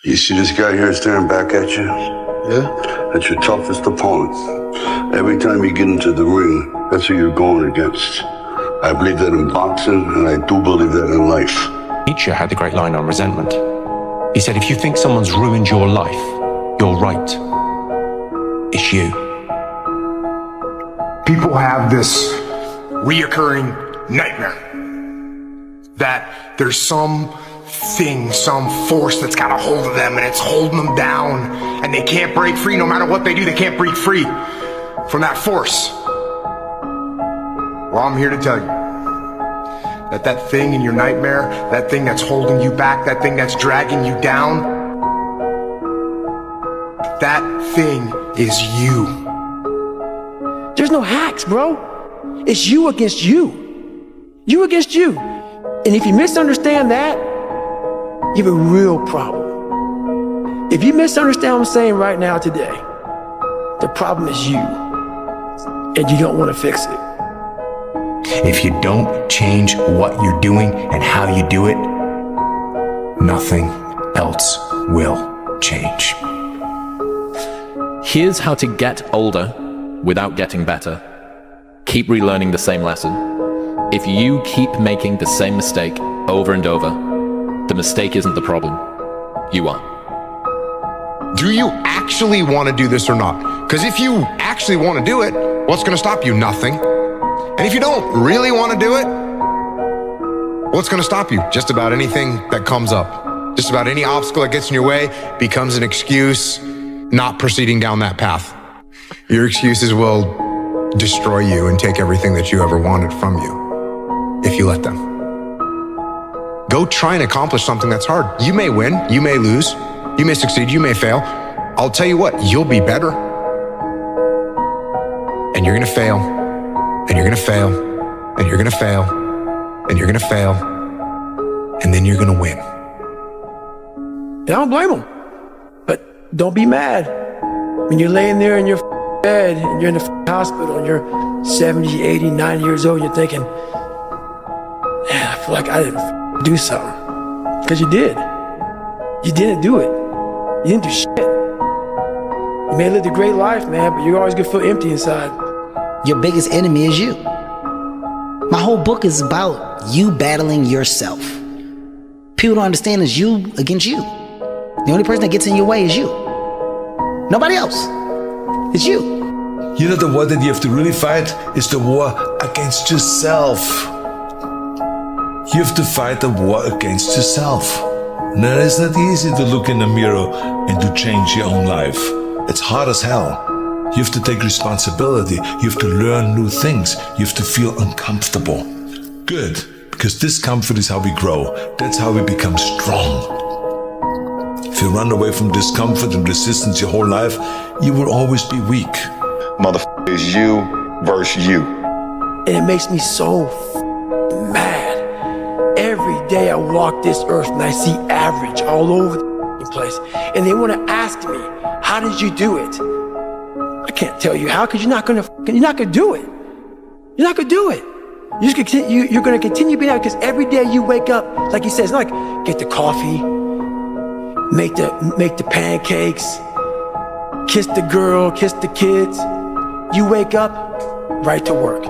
You see this guy here staring back at you? Yeah? That's your toughest opponent. Every time you get into the ring, that's who you're going against. I believe that in boxing, and I do believe that in life. Nietzsche had the great line on resentment. He said, if you think someone's ruined your life, you're right. It's you. People have this reoccurring nightmare that there's some thing, some force that's got a hold of them and it's holding them down and they can't break free. No matter what they do, they can't break free from that force. Well, I'm here to tell you that that thing in your nightmare, that thing that's holding you back, that thing that's dragging you down, that thing is you. There's no hacks, bro. It's you against you. You against you. And if you misunderstand that, you have a real problem. If you misunderstand what I'm saying right now today, the problem is you. And you don't want to fix it. If you don't change what you're doing and how you do it, nothing else will change. Here's how to get older without getting better. Keep relearning the same lesson. If you keep making the same mistake over and over, the mistake isn't the problem. You are. Do you actually want to do this or not? Because if you actually want to do it, what's going to stop you? Nothing. And if you don't really want to do it, what's going to stop you? Just about anything that comes up. Just about any obstacle that gets in your way becomes an excuse not proceeding down that path. Your excuses will destroy you and take everything that you ever wanted from you if you let them. Go try and accomplish something that's hard. You may win, you may lose, you may succeed, you may fail. I'll tell you what, you'll be better. And you're gonna fail, and you're gonna fail, and you're gonna fail, and you're gonna fail, and then you're gonna win. And I don't blame them. But don't be mad when you're laying there in your bed and you're in the hospital and you're 70, 80, 90 years old and you're thinking, man, I feel like I didn't do something. Because you did. You didn't do it. You didn't do shit. You may have lived a great life, man, but you're always gonna feel empty inside. Your biggest enemy is you. My whole book is about you battling yourself. People don't understand it's you against you. The only person that gets in your way is you. Nobody else. It's you. You know, the war that you have to really fight is the war against yourself. You have to fight the war against yourself. Now, it's not easy to look in the mirror and to change your own life. It's hard as hell. You have to take responsibility. You have to learn new things. You have to feel uncomfortable. Good, because discomfort is how we grow. That's how we become strong. If you run away from discomfort and resistance your whole life, you will always be weak. Motherfucker, is you versus you. And it makes me so mad. Every day I walk this earth and I see average all over the place. And they want to ask me, how did you do it? I can't tell you how, because you're not gonna do it. You're not gonna do it. You're gonna continue being out, because every day you wake up, like he says, like get the coffee, make the pancakes, kiss the girl, kiss the kids. You wake up, right to work.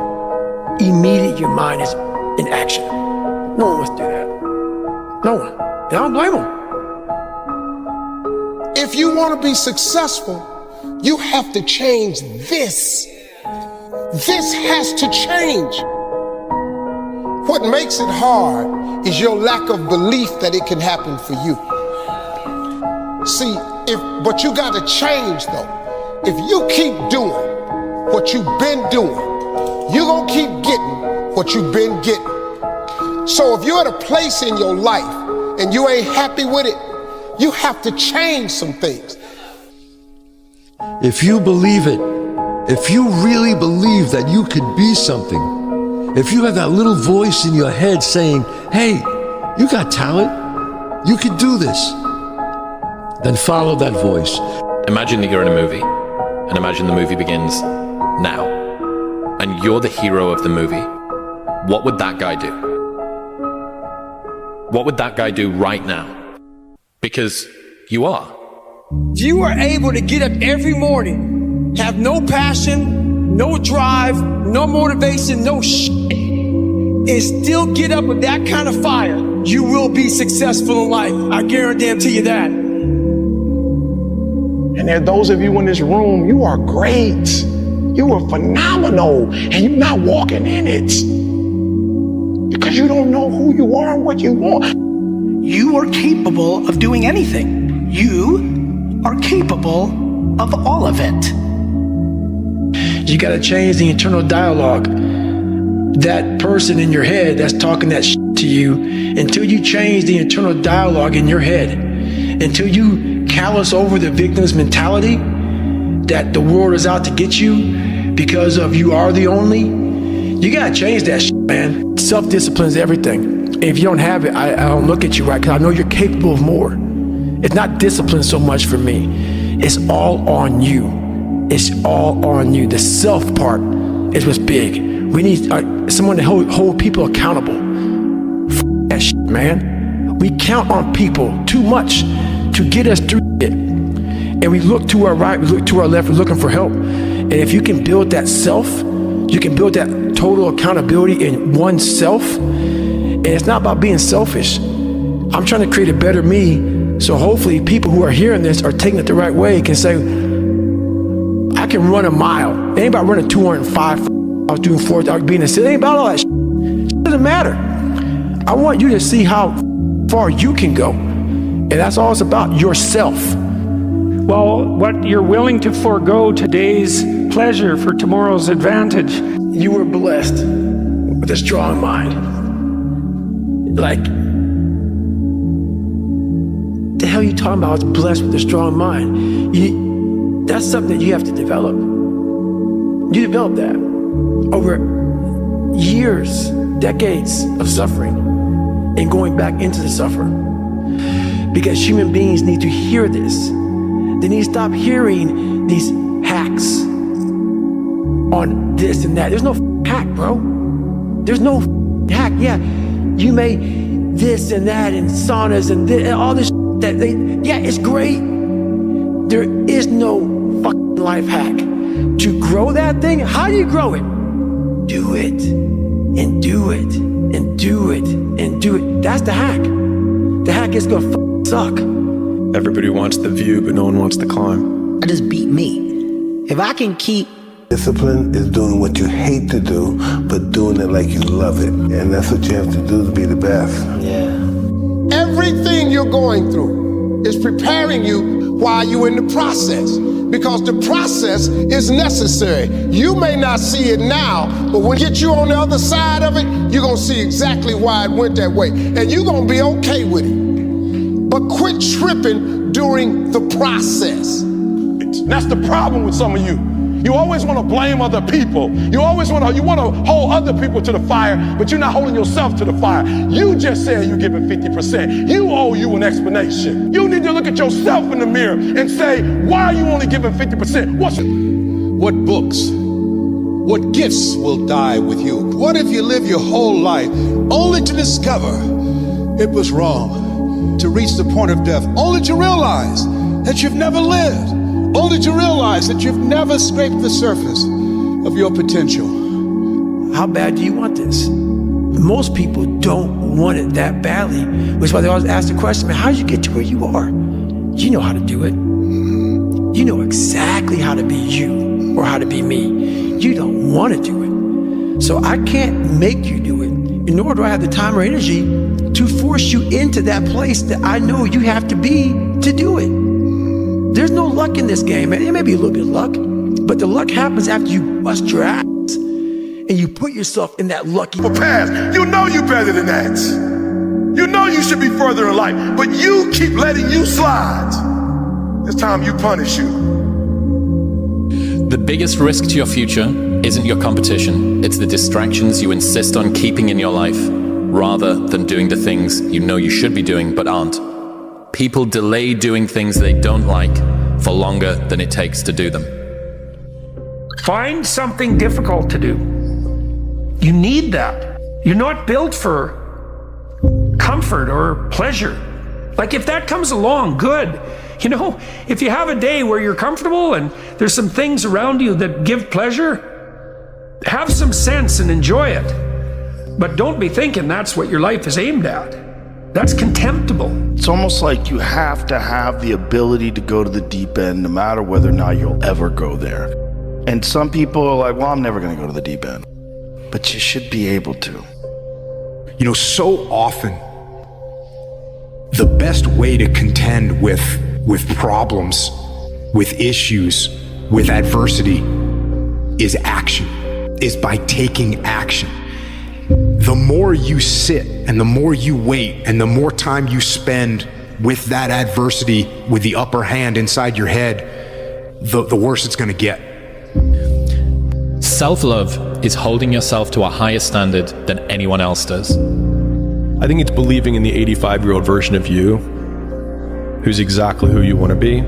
Immediately your mind is in action. No one wants to do that. No one. And I don't blame them. If you want to be successful, you have to change this. This has to change. What makes it hard is your lack of belief that it can happen for you. See, but you got to change though. If you keep doing what you've been doing, you're going to keep getting what you've been getting. So if you're at a place in your life and you ain't happy with it, you have to change some things. If you believe it, if you really believe that you could be something, if you have that little voice in your head saying, hey, you got talent, you could do this, then follow that voice. Imagine that you're in a movie, and imagine the movie begins now, and you're the hero of the movie. What would that guy do? What would that guy do right now? Because You are. If you are able to get up every morning, have no passion, no drive, no motivation, no shit, and still get up with that kind of fire, you will be successful in life. I guarantee you that. And there are those of you in this room, you are great. You are phenomenal, and you're not walking in it because you don't know who you are and what you want. You are capable of doing anything. You are capable of all of it. You got to change the internal dialogue. That person in your head that's talking that shit to you, until you change the internal dialogue in your head, until you callous over the victim's mentality that the world is out to get you because of you are the only, you got to change that shit, man. Self-discipline is everything. If you don't have it, I don't look at you right, because I know you're capable of more. It's not discipline so much for me. It's all on you. It's all on you. The self part is what's big. We need someone to hold people accountable. F that shit, man. We count on people too much to get us through it. And we look to our right, we look to our left, we're looking for help. And if you can build that self, you can build that total accountability in oneself. And it's not about being selfish. I'm trying to create a better me, so hopefully people who are hearing this are taking it the right way, can say, I can run a mile. It ain't about running 205. I was doing 4 hours being a city. It ain't about all that shit. It doesn't matter. I want you to see how far you can go. And that's all it's about, yourself. Well, what you're willing to forego today's pleasure for tomorrow's advantage. You were blessed with a strong mind. Like, the hell are you talking about? I was blessed with a strong mind. That's something that you have to develop. You develop that over years, decades of suffering, and going back into the suffering. Because human beings need to hear this. They need to stop hearing these hacks on this and that. There's no hack, bro. There's no hack. Yeah, you may this and that and saunas and this, and all this that yeah, it's great. There is no fucking life hack. To grow that thing, how do you grow it? Do it, and do it, and do it, and do it. That's the hack. The hack is gonna suck. Everybody wants the view, but no one wants the climb. I just beat me. If I can keep... Discipline is doing what you hate to do, but doing it like you love it. And that's what you have to do to be the best. Yeah. Everything you're going through is preparing you while you're in the process, because the process is necessary. You may not see it now, but when you get you on the other side of it, you're gonna see exactly why it went that way, and you're gonna be okay with it. But quit tripping during the process. That's the problem with some of you. You always want to blame other people. You always want to hold other people to the fire, but you're not holding yourself to the fire. You just said you're giving 50%. You owe you an explanation. You need to look at yourself in the mirror and say, why are you only giving 50%? What books, what gifts will die with you? What if you live your whole life only to discover it was wrong? To reach the point of death, only to realize that you've never lived, only to realize that you've never scraped the surface of your potential. How bad do you want this? Most people don't want it that badly, which is why they always ask the question, man, how did you get to where you are? You know how to do it. You know exactly how to be you or how to be me. You don't want to do it. So I can't make you do it, nor do I have the time or energy to force you into that place that I know you have to be to do it. There's no luck in this game, man. It may be a little bit of luck, but the luck happens after you bust your ass and you put yourself in that lucky path. You know you're better than that. You know you should be further in life, but you keep letting you slide. It's time you punish you. The biggest risk to your future isn't your competition. It's the distractions you insist on keeping in your life, rather than doing the things you know you should be doing but aren't. People delay doing things they don't like for longer than it takes to do them. Find something difficult to do. You need that. You're not built for comfort or pleasure. Like if that comes along, good. You know, if you have a day where you're comfortable and there's some things around you that give pleasure, have some sense and enjoy it. But don't be thinking that's what your life is aimed at. That's contemptible. It's almost like you have to have the ability to go to the deep end no matter whether or not you'll ever go there. And some people are like, well, I'm never going to go to the deep end. But you should be able to. You know, so often, the best way to contend with problems, with issues, with adversity is action, is by taking action. The more you sit and the more you wait and the more time you spend with that adversity, with the upper hand inside your head, the worse it's going to get. Self-love is holding yourself to a higher standard than anyone else does. I think it's believing in the 85-year-old version of you, who's exactly who you want to be,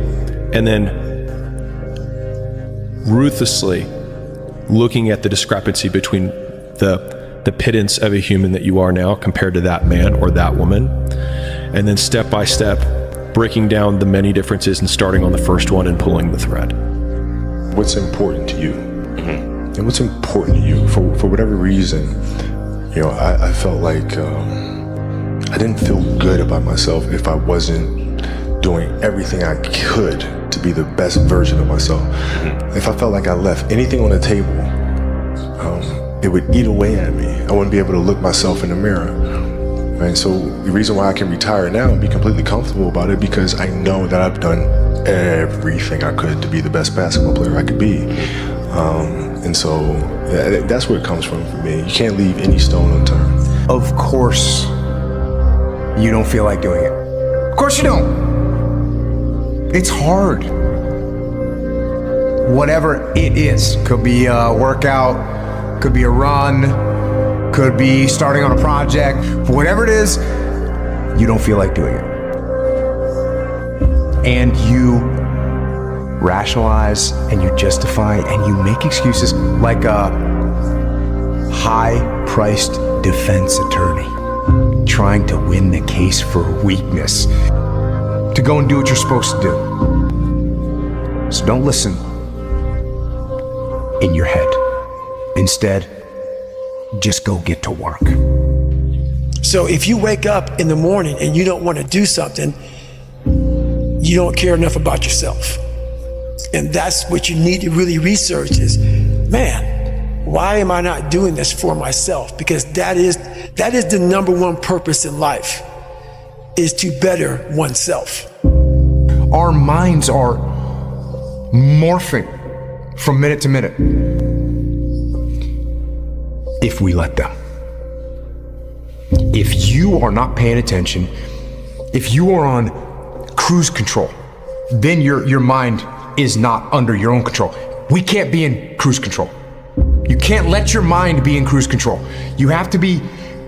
and then ruthlessly looking at the discrepancy between the pittance of a human that you are now compared to that man or that woman, and then step by step breaking down the many differences and starting on the first one and pulling the thread. What's important to you? And what's important to you for whatever reason? You know, I felt like I didn't feel good about myself if I wasn't doing everything I could to be the best version of myself. If I felt like I left anything on the table, it would eat away at me. I wouldn't be able to look myself in the mirror. Right? So the reason why I can retire now and be completely comfortable about it, because I know that I've done everything I could to be the best basketball player I could be. And so that's where it comes from for me. You can't leave any stone unturned. Of course, you don't feel like doing it. Of course you don't. It's hard. Whatever it is, could be a workout, could be a run, could be starting on a project. For whatever it is, you don't feel like doing it. And you rationalize and you justify and you make excuses like a high-priced defense attorney trying to win the case for weakness, to go and do what you're supposed to do. So don't listen in your head. Instead, just go get to work. So if you wake up in the morning and you don't want to do something, you don't care enough about yourself. And that's what you need to really research is, man, why am I not doing this for myself? Because that is the number one purpose in life, is to better oneself. Our minds are morphing from minute to minute if we let them. If you are not paying attention, if you are on cruise control, then your mind is not under your own control. We can't be in cruise control. You can't let your mind be in cruise control. You have to be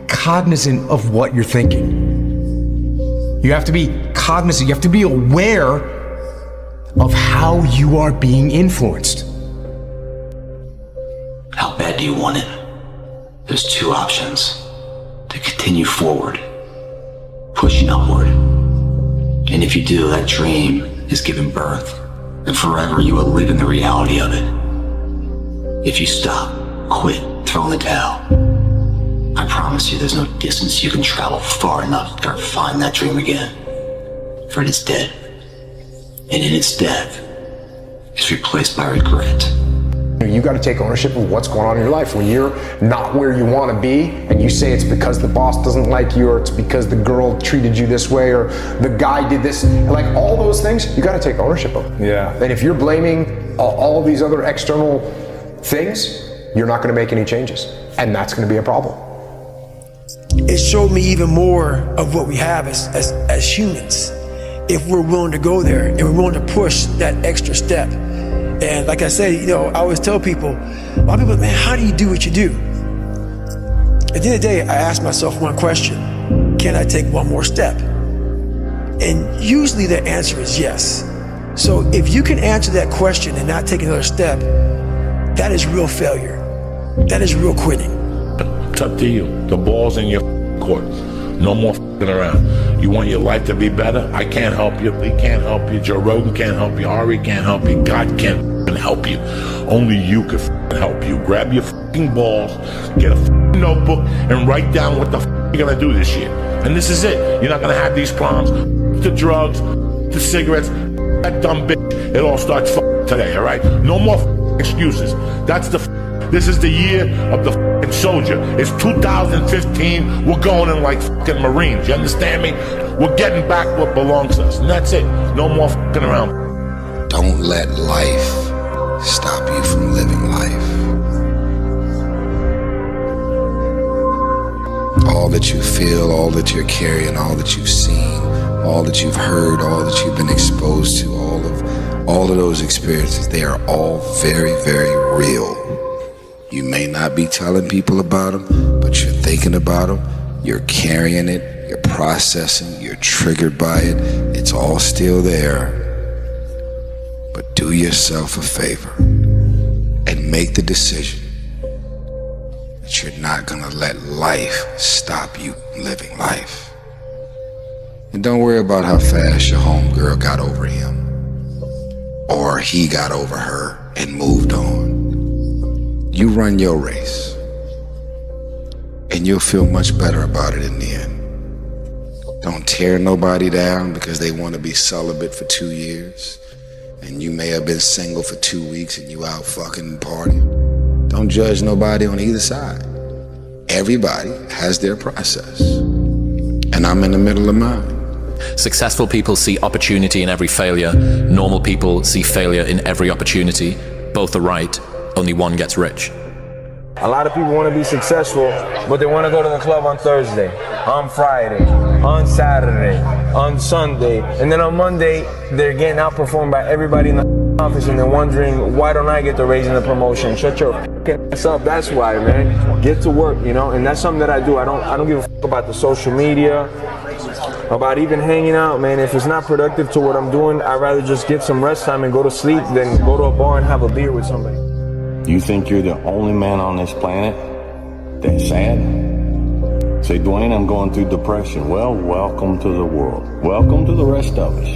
cognizant of what you're thinking. You have to be cognizant, you have to be aware of how you are being influenced. How bad do you want it? There's two options. To continue forward, pushing upward. And if you do, that dream is given birth, and forever you will live in the reality of it. If you stop, quit, throw in the towel, I promise you there's no distance you can travel far enough to find that dream again. For it is dead. And in its death, it's replaced by regret. You got to take ownership of what's going on in your life. When you're not where you want to be and you say it's because the boss doesn't like you, or it's because the girl treated you this way, or the guy did this, like all those things, you got to take ownership of them. Yeah. And if you're blaming all of these other external things, you're not going to make any changes. And that's going to be a problem. It showed me even more of what we have as humans, if we're willing to go there and we're willing to push that extra step. And like I say, you know, I always tell people, a lot of people, man, how do you do what you do? At the end of the day, I ask myself one question: can I take one more step? And usually the answer is yes. So if you can answer that question and not take another step, that is real failure. That is real quitting. It's up to you. The ball's in your court. No more f***ing around. You want your life to be better? I can't help you. Lee can't help you. Joe Rogan can't help you. Ari can't help you. God can't help you. Only you can help you. Grab your f***ing balls, get a f***ing notebook, and write down what the f*** you're gonna do this year. And this is it. You're not gonna have these problems. The drugs, the cigarettes, that dumb bitch. It all starts today, all right? No more excuses. That's this is the year of the fucking soldier. It's 2015. We're going in like fucking Marines. You understand me? We're getting back what belongs to us. And that's it. No more fucking around. Don't let life stop you from living life. All that you feel, all that you're carrying, all that you've seen, all that you've heard, all that you've been exposed to, all of those experiences, they are all very, very real. You may not be telling people about them, but you're thinking about them, you're carrying it, you're processing, you're triggered by it. It's all still there. But do yourself a favor and make the decision that you're not gonna let life stop you living life. And don't worry about how fast your homegirl got over him, or he got over her and moved on. You run your race, and you'll feel much better about it in the end. Don't tear nobody down because they want to be celibate for 2 years, and you may have been single for 2 weeks and you out fucking partying. Don't judge nobody on either side. Everybody has their process, and I'm in the middle of mine. Successful people see opportunity in every failure. Normal people see failure in every opportunity. Both are right. Only one gets rich. A lot of people want to be successful, but they want to go to the club on Thursday, on Friday, on Saturday, on Sunday, and then on Monday, they're getting outperformed by everybody in the office, and they're wondering, why don't I get the raise and the promotion? Shut your ass up. That's why, man. Get to work, you know. And that's something that I do. I don't give a fuck about the social media, about even hanging out, man. If it's not productive to what I'm doing, I'd rather just get some rest time and go to sleep than go to a bar and have a beer with somebody. You think you're the only man on this planet that's sad? Say, Dwayne, I'm going through depression. Well, welcome to the world. Welcome to the rest of us.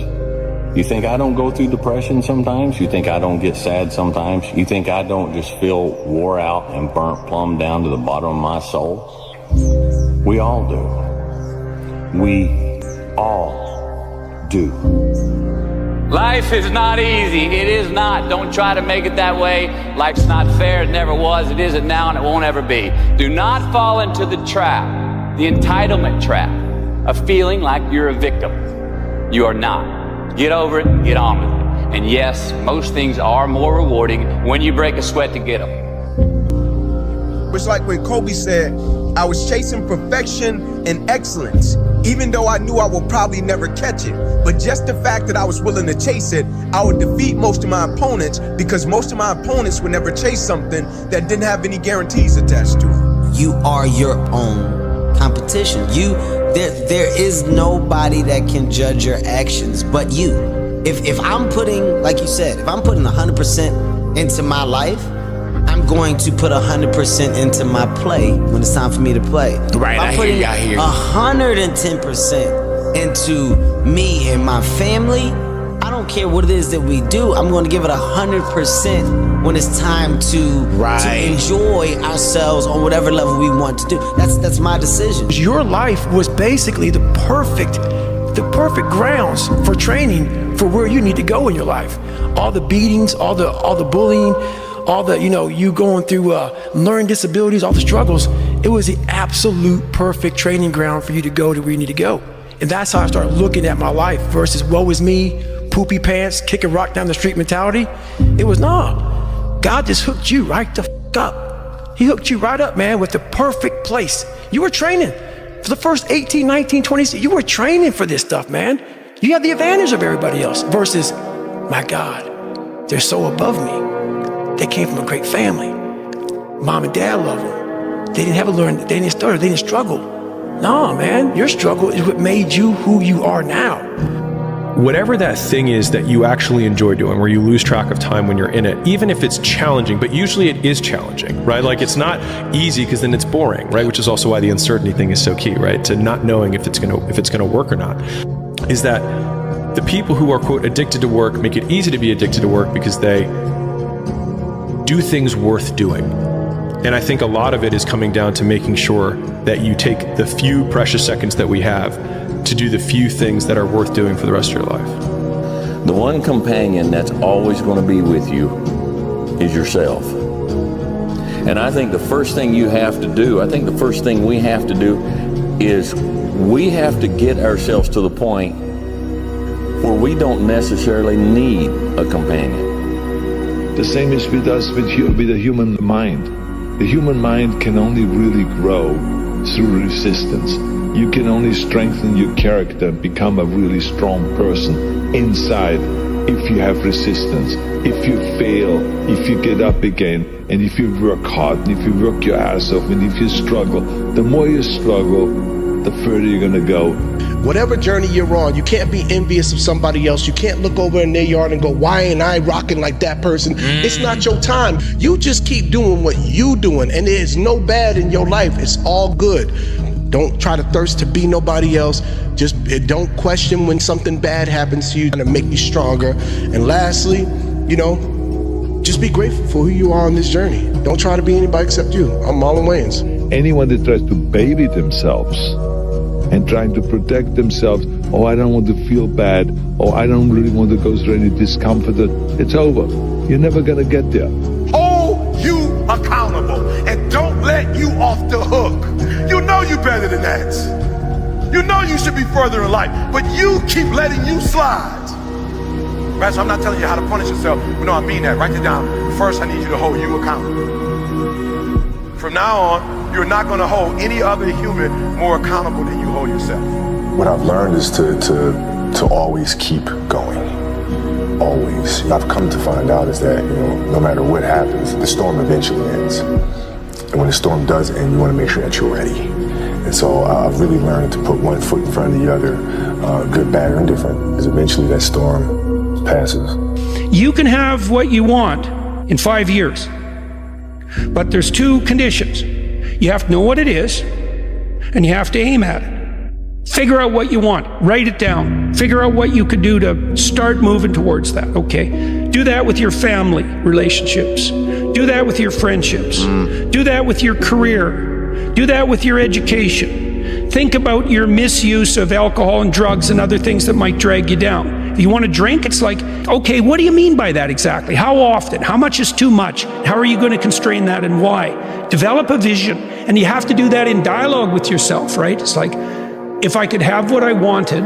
You think I don't go through depression sometimes? You think I don't get sad sometimes? You think I don't just feel wore out and burnt plumb down to the bottom of my soul? We all do. We all do. Life is not easy. It is not. Don't try to make it that way. Life's not fair. It never was. It isn't now, and it won't ever be. Do not fall into the trap, the entitlement trap, of feeling like you're a victim. You are not. Get over it and get on with it. And yes, most things are more rewarding when you break a sweat to get them. It's like when Kobe said, I was chasing perfection and excellence, even though I knew I would probably never catch it. But just the fact that I was willing to chase it, I would defeat most of my opponents, because most of my opponents would never chase something that didn't have any guarantees attached to it. You are your own competition. There is nobody that can judge your actions but you. If I'm putting, like you said, if I'm putting 100% into my life, I'm going to put 100% into my play when it's time for me to play. Right, I hear you. 110% into me and my family. I don't care what it is that we do. I'm going to give it 100% when it's time to enjoy ourselves on whatever level we want to do. That's my decision. Your life was basically the perfect grounds for training for where you need to go in your life. All the beatings, all the bullying, all the, you going through learning disabilities, all the struggles. It was the absolute perfect training ground for you to go to where you need to go. And that's how I started looking at my life versus woe is me, poopy pants, kicking rock down the street mentality. It was, God just hooked you right the f up. He hooked you right up, man, with the perfect place. You were training for the first 18, 19, 20, you were training for this stuff, man. You had the advantage of everybody else versus, my God, they're so above me. They came from a great family. Mom and dad love them. They didn't have to learn, they didn't stutter, they didn't struggle. No, man, your struggle is what made you who you are now. whatever that thing is that you actually enjoy doing, where you lose track of time when you're in it, even if it's challenging, but usually it is challenging, right? Like it's not easy because then it's boring, right? Which is also why the uncertainty thing is so key, right? To not knowing if it's gonna work or not. Is that the people who are, quote, addicted to work make it easy to be addicted to work because they do things worth doing. And I think a lot of it is coming down to making sure that you take the few precious seconds that we have to do the few things that are worth doing for the rest of your life. The one companion that's always going to be with you is yourself. And I think the first thing you have to do, I think the first thing we have to do is we have to get ourselves to the point where we don't necessarily need a companion. The same is with us, with the human mind. The human mind can only really grow through resistance. You can only strengthen your character and become a really strong person inside if you have resistance, if you fail, if you get up again, and if you work hard, and if you work your ass off, and if you struggle. The more you struggle, the further you're gonna go. Whatever journey you're on, you can't be envious of somebody else. You can't look over in their yard and go, why ain't I rocking like that person? It's not your time. You just keep doing what you doing, and there's no bad in your life. It's all good. Don't try to thirst to be nobody else. Just don't question when something bad happens to you to make you stronger. And lastly, just be grateful for who you are on this journey. Don't try to be anybody except you. I'm Marlon Wayans. Anyone that tries to baby themselves and trying to protect themselves, oh, I don't want to feel bad, oh, I don't really want to go through any discomfort, it's over. You're never gonna get there. Hold you accountable and don't let you off the hook. You know you better than that. You know you should be further in life, but you keep letting you slide. Right, so I'm not telling you how to punish yourself, but no, I mean that. Write it down. First, I need you to hold you accountable. From now on, you're not going to hold any other human more accountable than you hold yourself. What I've learned is to always keep going. Always. I've come to find out is that, no matter what happens, the storm eventually ends. And when the storm does end, you want to make sure that you're ready. And so I've really learned to put one foot in front of the other, good, bad, or indifferent, because eventually that storm passes. You can have what you want in 5 years, but there's 2 conditions. You have to know what it is, and you have to aim at it. Figure out what you want, write it down, figure out what you could do to start moving towards that, okay? Do that with your family relationships. Do that with your friendships. Do that with your career. Do that with your education. Think about your misuse of alcohol and drugs and other things that might drag you down. If you want to drink, it's like, okay, what do you mean by that exactly? How often? How much is too much? How are you going to constrain that and why? Develop a vision, and you have to do that in dialogue with yourself, right? It's like, if I could have what I wanted,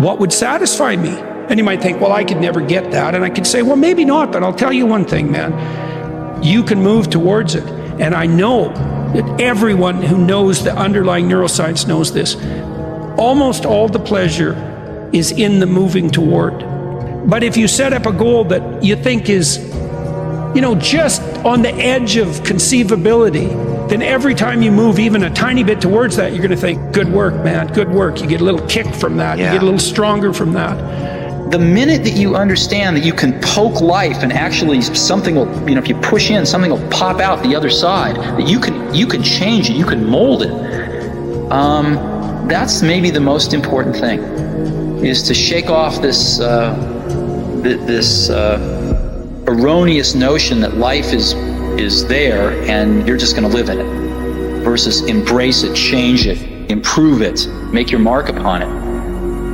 what would satisfy me? And you might think, well, I could never get that. And I could say, well, maybe not, but I'll tell you one thing, man. You can move towards it. And I know that everyone who knows the underlying neuroscience knows this. Almost all the pleasure is in the moving toward. But if you set up a goal that you think is, just on the edge of conceivability, then every time you move even a tiny bit towards that, you're going to think, good work, man, good work. You get a little kick from that. You get a little stronger from that. The minute that you understand that you can poke life and actually something will, if you push in, something will pop out the other side, that you can change it, you can mold it. That's maybe the most important thing, is to shake off this erroneous notion that life is there and you're just going to live in it, versus embrace it, change it, improve it, make your mark upon it.